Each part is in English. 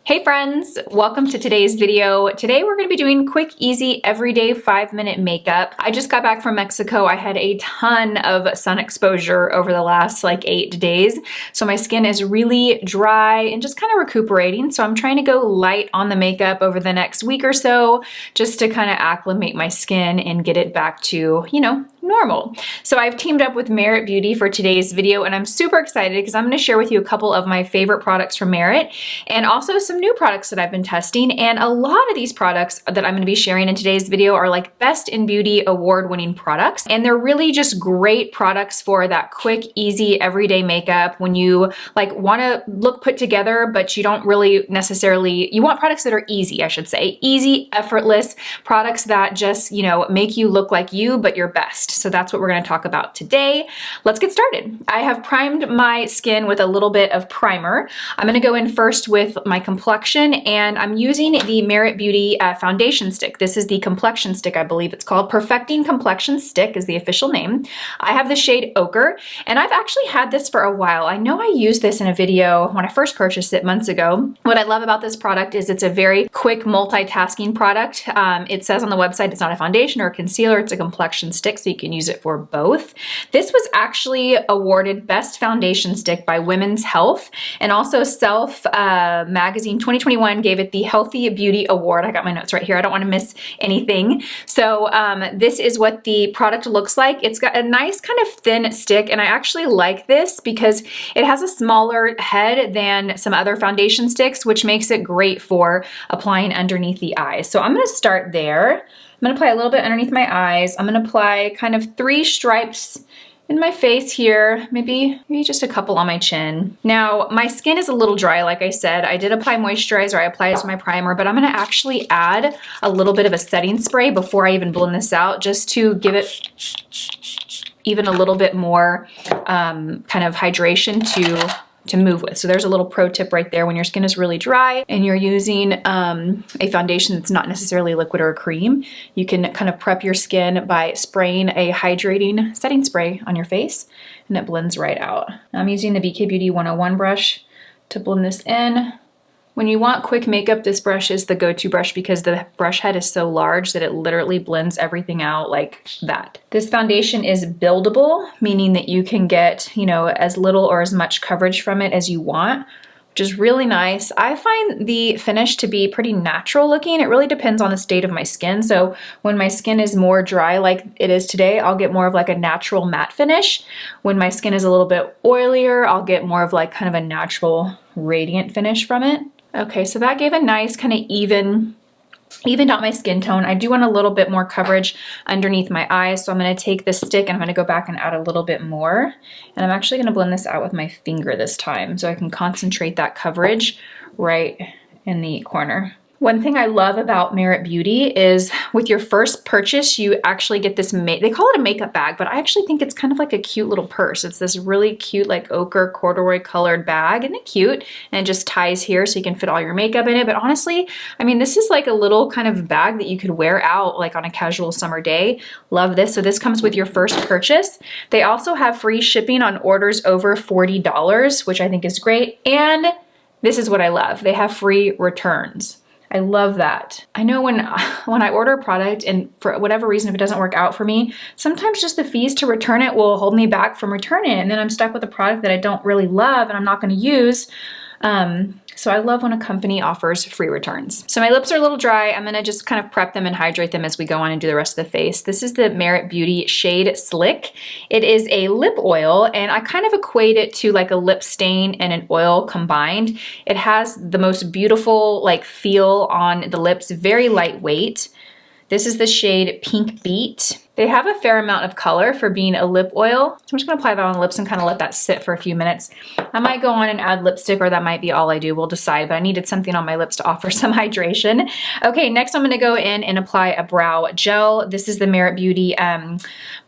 Hey friends, welcome to today's video. Today we're going to be doing quick, easy, everyday 5-minute makeup. I just got back from Mexico. I had a ton of sun exposure over the last 8 days. So my skin is really dry and just kind of recuperating. So I'm trying to go light on the makeup over the next week or so just to kind of acclimate my skin and get it back to, normal. So I've teamed up with Merit Beauty for today's video and I'm super excited because I'm going to share with you a couple of my favorite products from Merit and also some new products that I've been testing. And a lot of these products that I'm going to be sharing in today's video are Best in Beauty award-winning products. And they're really just great products for that quick, easy, everyday makeup when you want to look put together, but you don't really necessarily, you want products that are easy, I should say. Easy, effortless products that just, make you look like you, but your best. So that's what we're going to talk about today. Let's get started. I have primed my skin with a little bit of primer. I'm going to go in first with my complexion and I'm using the Merit Beauty foundation stick. This is the complexion stick, I believe it's called. Perfecting Complexion Stick is the official name. I have the shade Ochre and I've actually had this for a while. I know I used this in a video when I first purchased it months ago. What I love about this product is it's a very quick multitasking product. It says on the website it's not a foundation or a concealer, it's a complexion stick, so you can use it for both. This was actually awarded Best Foundation Stick by Women's Health, and also Self Magazine 2021 gave it the Healthy Beauty Award. I got my notes right here. I don't want to miss anything. So this is what the product looks like. It's got a nice kind of thin stick, and I actually like this because it has a smaller head than some other foundation sticks, which makes it great for applying underneath the eyes. So I'm going to start there. I'm going to apply a little bit underneath my eyes. I'm going to apply kind of 3 stripes in my face here, maybe just a couple on my chin. Now, my skin is a little dry, like I said. I did apply moisturizer, I applied my primer, but I'm going to actually add a little bit of a setting spray before I even blend this out, just to give it even a little bit more kind of hydration to move with. So there's a little pro tip right there. When your skin is really dry and you're using a foundation that's not necessarily liquid or a cream, you can kind of prep your skin by spraying a hydrating setting spray on your face and it blends right out. I'm using the BK Beauty 101 brush to blend this in. When you want quick makeup, this brush is the go-to brush because the brush head is so large that it literally blends everything out like that. This foundation is buildable, meaning that you can get, as little or as much coverage from it as you want, which is really nice. I find the finish to be pretty natural looking. It really depends on the state of my skin. So when my skin is more dry like it is today, I'll get more of a natural matte finish. When my skin is a little bit oilier, I'll get more of kind of a natural radiant finish from it. Okay, so that gave a nice kind of evened out my skin tone. I do want a little bit more coverage underneath my eyes, so I'm going to take this stick and I'm going to go back and add a little bit more. And I'm actually going to blend this out with my finger this time so I can concentrate that coverage right in the corner. One thing I love about Merit Beauty is with your first purchase, you actually get this, they call it a makeup bag, but I actually think it's kind of like a cute little purse. It's this really cute ochre corduroy colored bag. Isn't it cute? And it just ties here so you can fit all your makeup in it. But honestly, this is like a little kind of bag that you could wear out on a casual summer day. Love this. So this comes with your first purchase. They also have free shipping on orders over $40, which I think is great. And this is what I love. They have free returns. I love that. I know when I order a product and for whatever reason, if it doesn't work out for me, sometimes just the fees to return it will hold me back from returning it. And then I'm stuck with a product that I don't really love and I'm not going to use. So I love when a company offers free returns. So my lips are a little dry. I'm going to just kind of prep them and hydrate them as we go on and do the rest of the face. This is the Merit Beauty shade Slick. It is a lip oil and I kind of equate it to a lip stain and an oil combined. It has the most beautiful feel on the lips, very lightweight. This is the shade Pink Beat. They have a fair amount of color for being a lip oil. So I'm just gonna apply that on the lips and kind of let that sit for a few minutes. I might go on and add lipstick or that might be all I do, we'll decide, but I needed something on my lips to offer some hydration. Okay, next I'm gonna go in and apply a brow gel. This is the Merit Beauty, I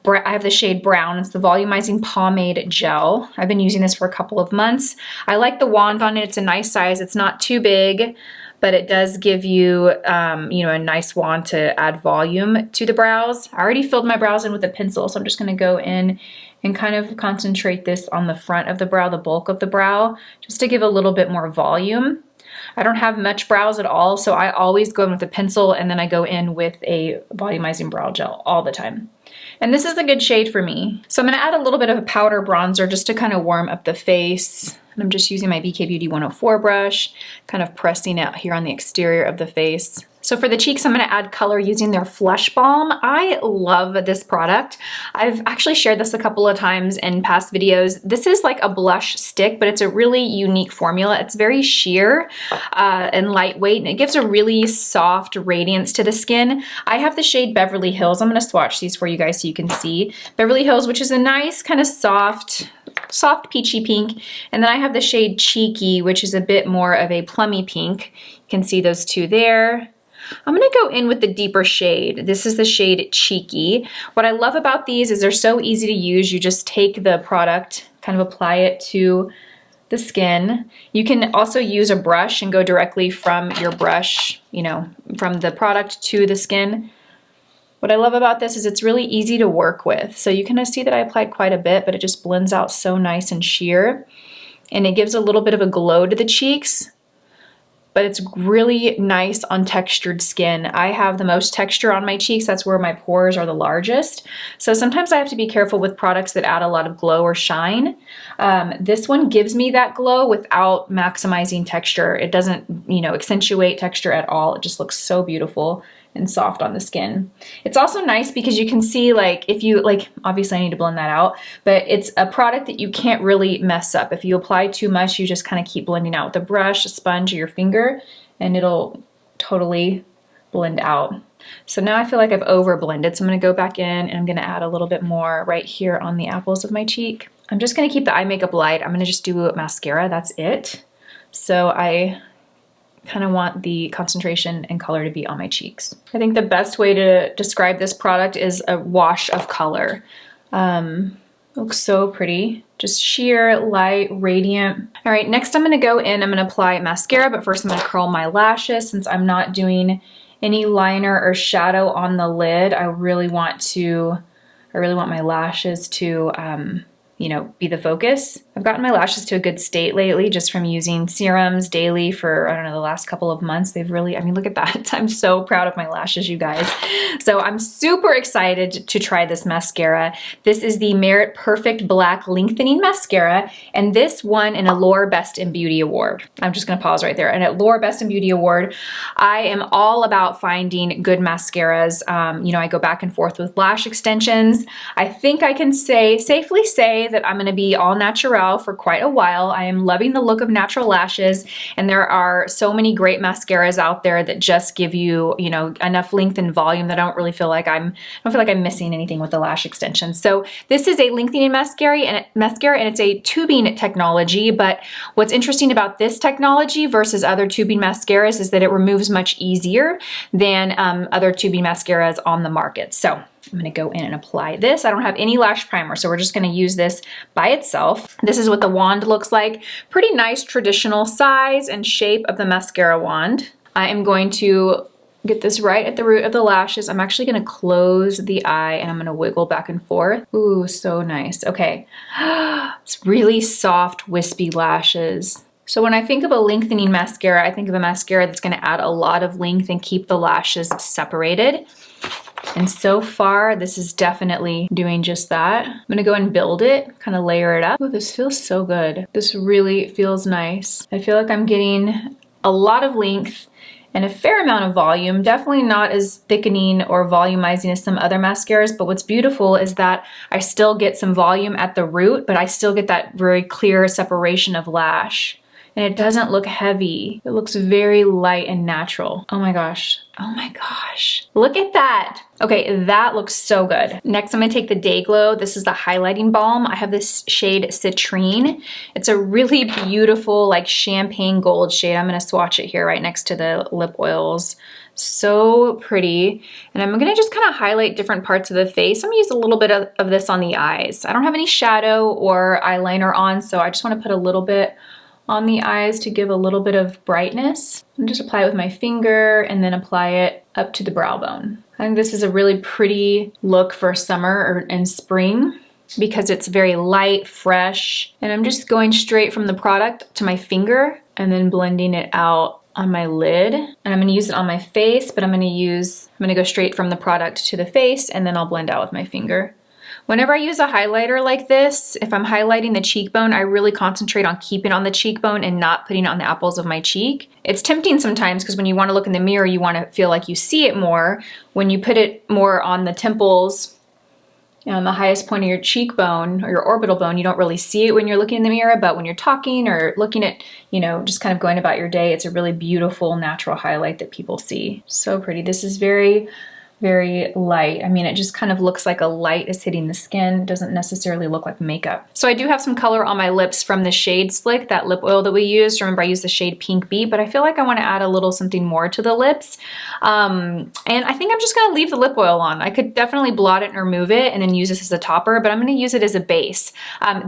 have the shade Brown. It's the Volumizing Pomade Gel. I've been using this for a couple of months. I like the wand on it, it's a nice size, it's not too big, but it does give you, a nice wand to add volume to the brows. I already filled my brows in with a pencil, so I'm just gonna go in and kind of concentrate this on the front of the brow, the bulk of the brow, just to give a little bit more volume. I don't have much brows at all, so I always go in with a pencil and then I go in with a volumizing brow gel all the time. And this is a good shade for me. So I'm gonna add a little bit of a powder bronzer just to kind of warm up the face. And I'm just using my BK Beauty 104 brush, kind of pressing it here on the exterior of the face. So for the cheeks, I'm gonna add color using their Flush Balm. I love this product. I've actually shared this a couple of times in past videos. This is like a blush stick, but it's a really unique formula. It's very sheer and lightweight, and it gives a really soft radiance to the skin. I have the shade Beverly Hills. I'm gonna swatch these for you guys so you can see. Beverly Hills, which is a nice kind of soft peachy pink. And then I have the shade Cheeky, which is a bit more of a plummy pink. You can see those two there. I'm gonna go in with the deeper shade. This is the shade Cheeky. What I love about these is they're so easy to use. You just take the product, kind of apply it to the skin. You can also use a brush and go directly from your brush, you know, from the product to the skin. What I love about this is it's really easy to work with. So you can see that I applied quite a bit, but it just blends out so nice and sheer. And it gives a little bit of a glow to the cheeks, but it's really nice on textured skin. I have the most texture on my cheeks. That's where my pores are the largest. So sometimes I have to be careful with products that add a lot of glow or shine. This one gives me that glow without maximizing texture. It doesn't, you know, accentuate texture at all. It just looks so beautiful and soft on the skin. It's also nice because you can see, like, if you, like, obviously I need to blend that out, but it's a product that you can't really mess up. If you apply too much, you just kind of keep blending out with a brush, a sponge, or your finger, and it'll totally blend out. So now I feel like I've over blended, so I'm gonna go back in and I'm gonna add a little bit more right here on the apples of my cheek. I'm just gonna keep the eye makeup light. I'm gonna just do mascara, that's it. So I kind of want the concentration and color to be on my cheeks. I think the best way to describe this product is a wash of color. Looks so pretty. Just sheer, light, radiant. All right, next I'm gonna go in, I'm gonna apply mascara, but first I'm gonna curl my lashes since I'm not doing any liner or shadow on the lid. I really want my lashes to, you know, be the focus. I've gotten my lashes to a good state lately just from using serums daily for, I don't know, the last couple of months. They've really, I mean, look at that. I'm so proud of my lashes, you guys. So I'm super excited to try this mascara. This is the Merit Perfect Black Lengthening Mascara, and this won an Allure Best in Beauty Award. I'm just gonna pause right there. An Allure Best in Beauty Award. I am all about finding good mascaras. You know, I go back and forth with lash extensions. I think I can safely say that I'm gonna be all natural for quite a while. I am loving the look of natural lashes, and there are so many great mascaras out there that just give you, you know, enough length and volume that I don't really feel like I'm missing anything with the lash extensions. So this is a lengthening mascara and it's a tubing technology, but what's interesting about this technology versus other tubing mascaras is that it removes much easier than other tubing mascaras on the market. So I'm gonna go in and apply this. I don't have any lash primer, so we're just gonna use this by itself. This is what the wand looks like. Pretty nice traditional size and shape of the mascara wand. I am going to get this right at the root of the lashes. I'm actually gonna close the eye and I'm gonna wiggle back and forth. Ooh, so nice. Okay, it's really soft, wispy lashes. So when I think of a lengthening mascara, I think of a mascara that's gonna add a lot of length and keep the lashes separated. And so far, this is definitely doing just that. I'm gonna go and build it, kind of layer it up. Oh, this feels so good. This really feels nice. I feel like I'm getting a lot of length and a fair amount of volume, definitely not as thickening or volumizing as some other mascaras, but what's beautiful is that I still get some volume at the root, but I still get that very clear separation of lash. And it doesn't look heavy. It looks very light and natural. Oh my gosh. Oh my gosh. Look at that. Okay, that looks so good. Next, I'm gonna take the Day Glow. This is the highlighting balm. I have this shade Citrine. It's a really beautiful, like champagne gold shade. I'm gonna swatch it here right next to the lip oils. So pretty. And I'm gonna just kind of highlight different parts of the face. I'm gonna use a little bit of this on the eyes. I don't have any shadow or eyeliner on, so I just wanna put a little bit on the eyes to give a little bit of brightness. And just apply it with my finger and then apply it up to the brow bone. I think this is a really pretty look for summer and spring because it's very light, fresh, and I'm just going straight from the product to my finger. and then blending it out on my lid. And I'm gonna use it on my face, but I'm gonna go straight from the product to the face, and then I'll blend out with my finger. Whenever I use a highlighter like this, if I'm highlighting the cheekbone, I really concentrate on keeping it on the cheekbone and not putting it on the apples of my cheek. It's tempting sometimes because when you want to look in the mirror, you want to feel like you see it more. When you put it more on the temples, on the highest point of your cheekbone or your orbital bone, you don't really see it when you're looking in the mirror, but when you're talking or looking at, you know, just kind of going about your day, it's a really beautiful natural highlight that people see. So pretty. This is very, very light. I mean, it just kind of looks like a light is hitting the skin. It doesn't necessarily look like makeup. So I do have some color on my lips from the shade Slick, that lip oil that we used. Remember, I used the shade Pink Bee, but I feel like I want to add a little something more to the lips. And I think I'm just going to leave the lip oil on. I could definitely blot it and remove it and then use this as a topper, but I'm going to use it as a base.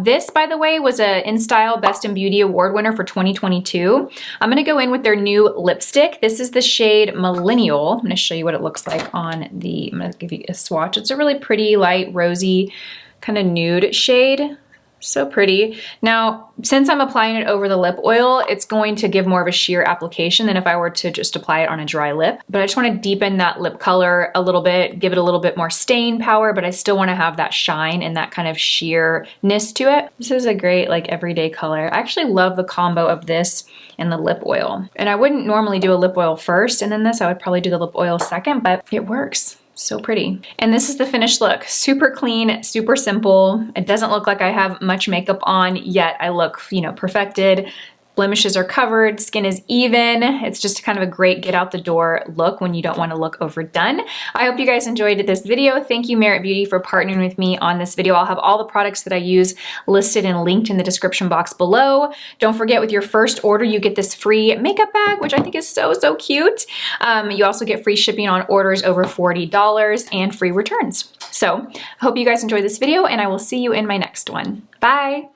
This, by the way, was a InStyle Best in Beauty Award winner for 2022. I'm going to go in with their new lipstick. This is the shade Millennial. I'm going to show you what it looks like on I'm gonna give you a swatch. It's a really pretty, light, rosy, kind of nude shade. So pretty. Now, since I'm applying it over the lip oil, it's going to give more of a sheer application than if I were to just apply it on a dry lip. But I just want to deepen that lip color a little bit, give it a little bit more stain power, but I still want to have that shine and that kind of sheerness to it. This is a great, like, everyday color. I actually love the combo of this and the lip oil. And I wouldn't normally do a lip oil first and then this. I would probably do the lip oil second, but it works. So pretty. And this is the finished look. Super clean, super simple. It doesn't look like I have much makeup on yet. I look, you know, perfected. Blemishes are covered, skin is even. It's just kind of a great get out the door look when you don't want to look overdone. I hope you guys enjoyed this video. Thank you, Merit Beauty, for partnering with me on this video. I'll have all the products that I use listed and linked in the description box below. Don't forget, with your first order, you get this free makeup bag, which I think is so, so cute. You also get free shipping on orders over $40 and free returns. So I hope you guys enjoyed this video, and I will see you in my next one. Bye.